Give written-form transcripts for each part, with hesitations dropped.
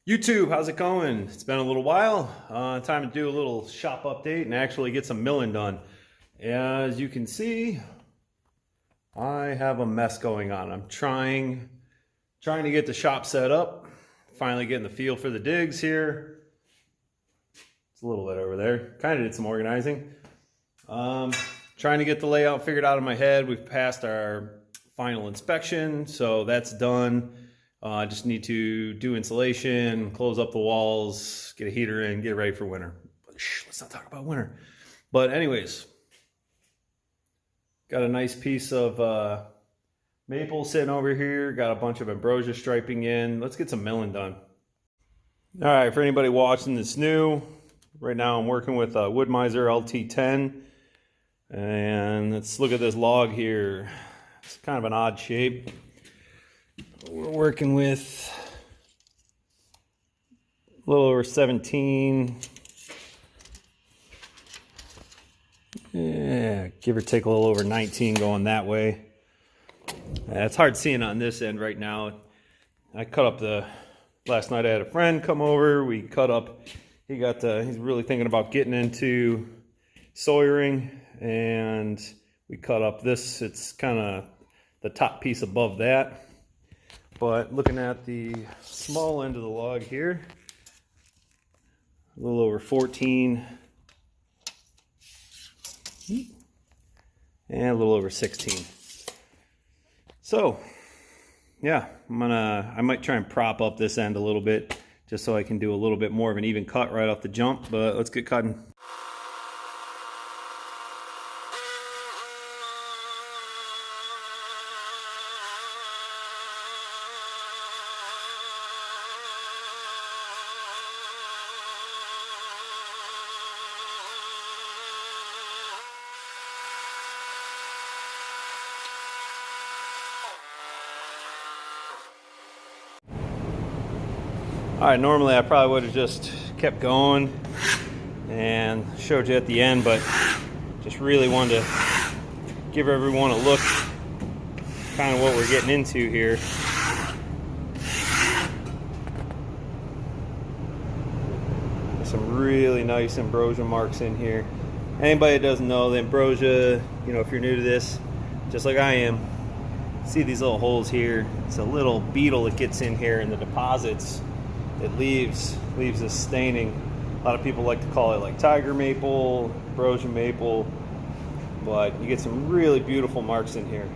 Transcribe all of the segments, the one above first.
YouTube, how's it going? It's been a little while. Time to do a little shop update and actually get some milling done. As you can see, I have a mess going on. I'm trying to get the shop set up. Finally getting the feel for the digs here. It's a little bit over there. Kind of did some organizing. Trying to get the layout figured out in my head. We've passed our final inspection, so that's done. I just need to do insulation, close up the walls, get a heater in, get ready for winter. Let's not talk about winter. But anyways, got a nice piece of maple sitting over here. Got a bunch of ambrosia striping in. Let's get some milling done. All right, for anybody watching that's new, right now I'm working with a Woodmizer LT10. And let's look at this log here. It's kind of an odd shape. We're working with a little over 17. Yeah, give or take a little over 19 going that way. It's hard seeing on this end right now. I cut up last night I had a friend come over. We cut up, he's really thinking about getting into sawyering, and we cut up this. It's kind of the top piece above that. But looking at the small end of the log here, a little over 14 and a little over 16. So yeah, I might try and prop up this end a little bit just so I can do a little bit more of an even cut right off the jump, but let's get cutting. All right, normally I probably would have just kept going and showed you at the end, but just really wanted to give everyone a look, kind of what we're getting into here. Some really nice ambrosia marks in here. Anybody that doesn't know, the ambrosia, if you're new to this, just like I am, see these little holes here. It's a little beetle that gets in here and the deposits. It leaves this staining. A lot of people like to call it like tiger maple, ambrosia maple, but you get some really beautiful marks in here.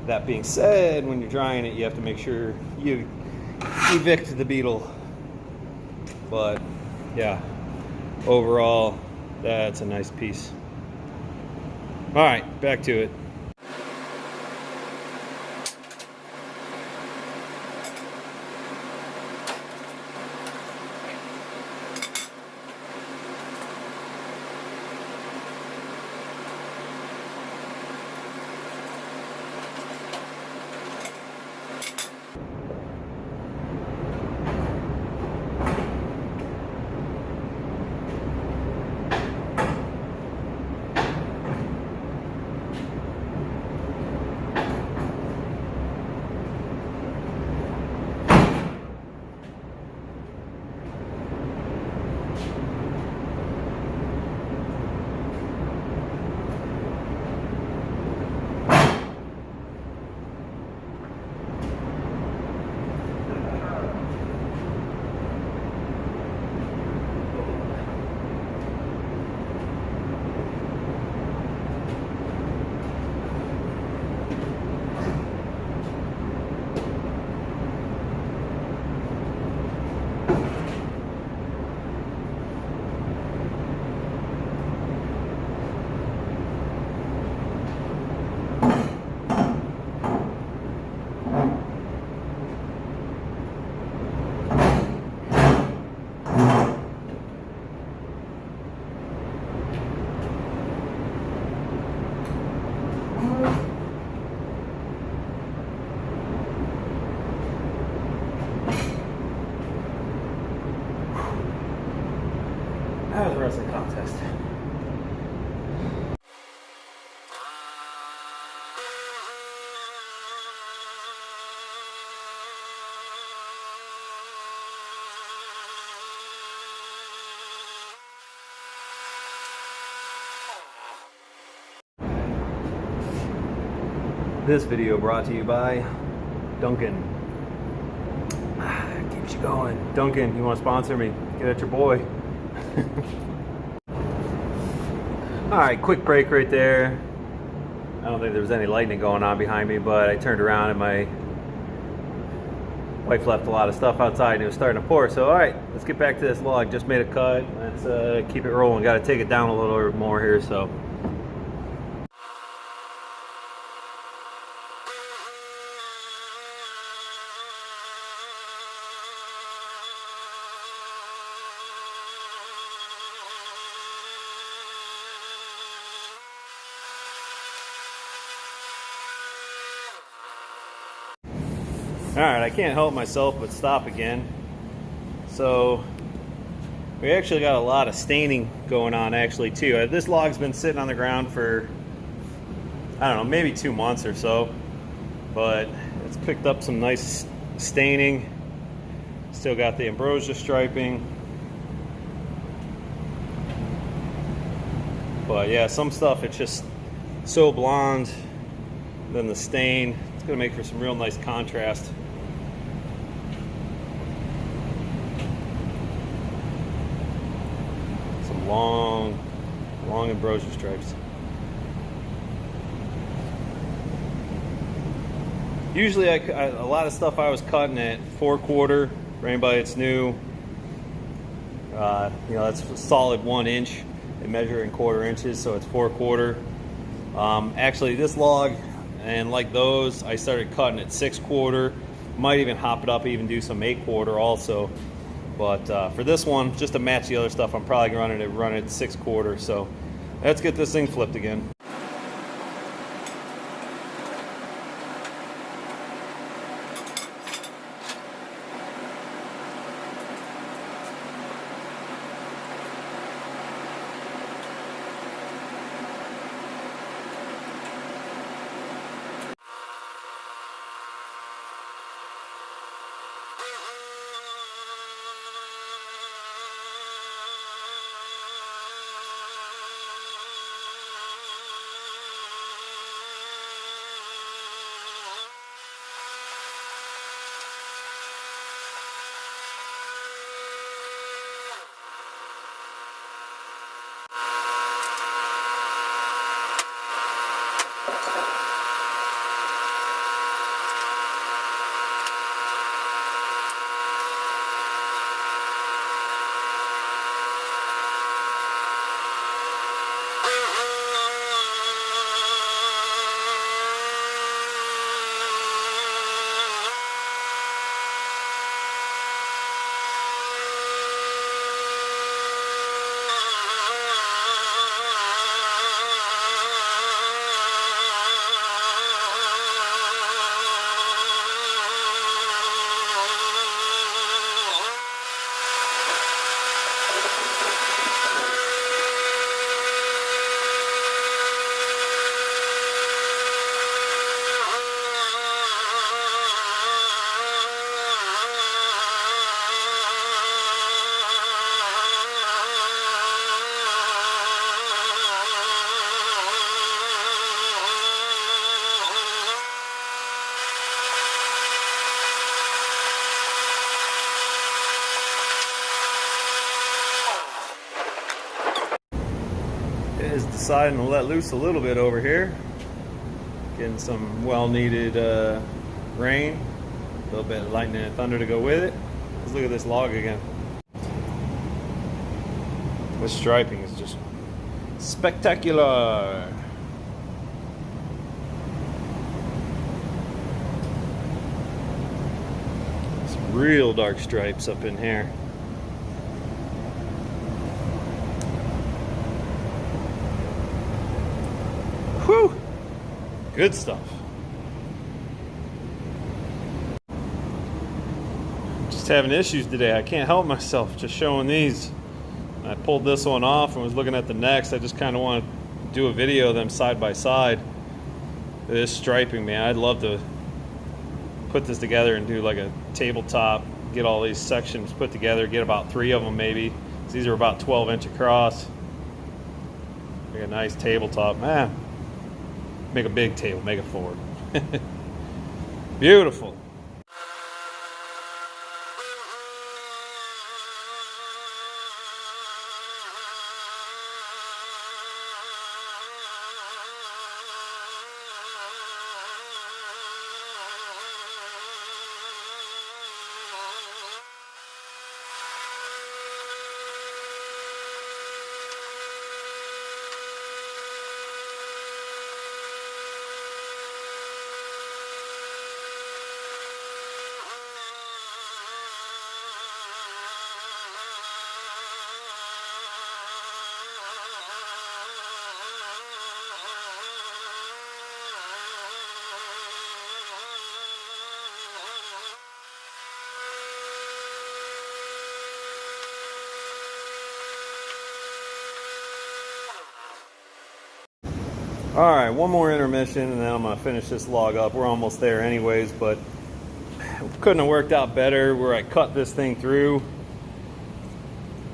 That being said, when you're drying it, you have to make sure you evict the beetle. But yeah, overall, that's a nice piece. All right, back to it. That was a wrestling contest. This video brought to you by Duncan. Keeps you going. Duncan, you want to sponsor me? Get at your boy. Alright, quick break right there. I don't think there was any lightning going on behind me, but I turned around and my wife left a lot of stuff outside and it was starting to pour. So alright, let's get back to this log. Just made a cut. Let's keep it rolling. Got to take it down a little more here. So alright, I can't help myself but stop again. So we actually got a lot of staining going on actually too. This log's been sitting on the ground for, I don't know, maybe 2 months or so, but it's picked up some nice staining. Still got the ambrosia striping, but yeah, some stuff it's just so blonde, then the stain, it's gonna make for some real nice contrast. Some long ambrosia stripes. Usually a lot of stuff I was cutting at 4/4 for anybody that's new. You know, that's a solid 1 inch. They measure in 1/4 inches, so it's 4/4. Actually this log, and like those, I started cutting at 6/4. Might even hop it up, even do some 8/4 also. But for this one, just to match the other stuff, I'm probably run it at 6/4. So let's get this thing flipped again. Is deciding to let loose a little bit over here. Getting some well-needed rain, a little bit of lightning and thunder to go with it. Let's look at this log again. This striping is just spectacular. Some real dark stripes up in here. Whew! Good stuff. Just having issues today. I can't help myself just showing these. I pulled this one off and was looking at the next. I just kind of want to do a video of them side by side. This striping, man, I'd love to put this together and do like a tabletop, get all these sections put together, get about 3 of them maybe. These are about 12 inch across. Make a nice tabletop, man. Make a big table, make it forward. Beautiful. All right, one more intermission and then I'm gonna finish this log up. We're almost there anyways, but couldn't have worked out better. Where I cut this thing through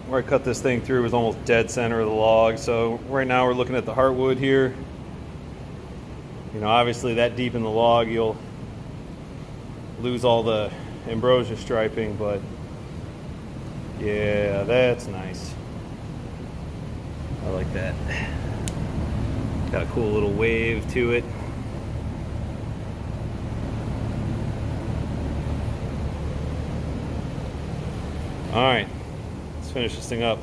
was almost dead center of the log. So right now we're looking at the heartwood here. You know, obviously that deep in the log you'll lose all the ambrosia striping, but yeah, that's nice. I like that. Got a cool little wave to it. All right, let's finish this thing up.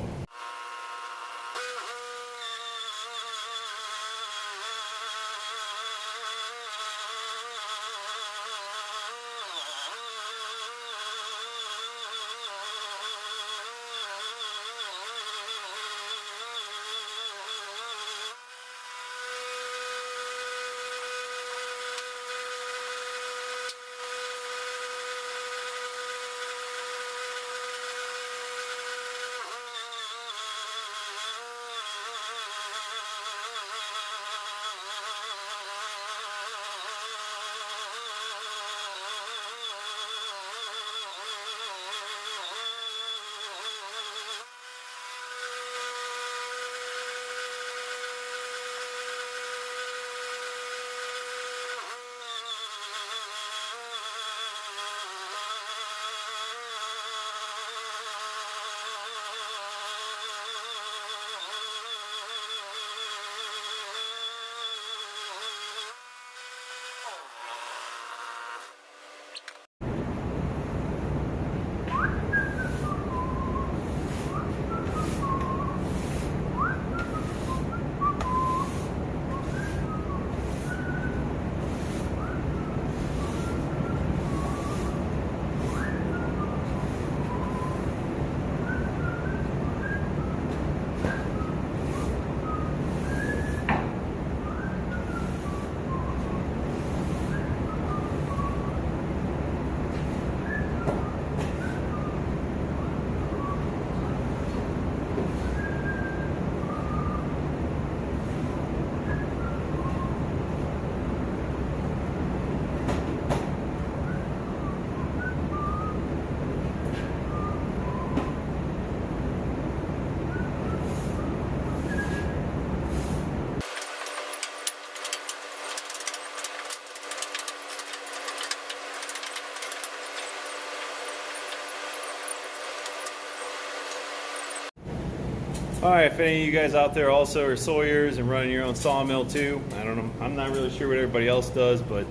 All right, if any of you guys out there also are sawyers and running your own sawmill too, I don't know, I'm not really sure what everybody else does, but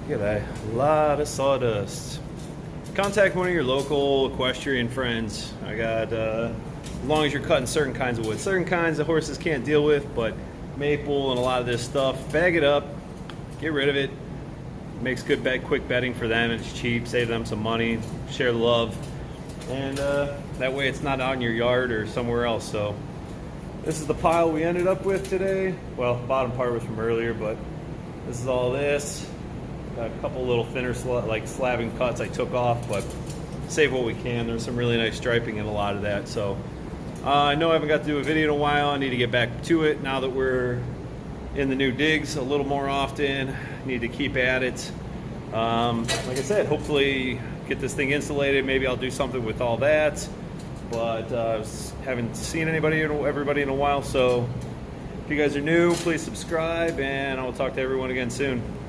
you got a lot of sawdust. Contact one of your local equestrian friends. I got, as long as you're cutting certain kinds of wood. Certain kinds the horses can't deal with, but maple and a lot of this stuff, bag it up, get rid of it. Makes good quick bedding for them, it's cheap, save them some money, share the love. And that way it's not out in your yard or somewhere else. So this is the pile we ended up with today. Well, the bottom part was from earlier, but this is all this. Got a couple little thinner slabbing cuts I took off, but save what we can. There's some really nice striping in a lot of that. So I know I haven't got to do a video in a while. I need to get back to it now that we're in the new digs a little more often. Need to keep at it. Like I said, hopefully get this thing insulated. Maybe I'll do something with all that, but haven't seen everybody in a while, so If you guys are new, please subscribe, and I will talk to everyone again soon.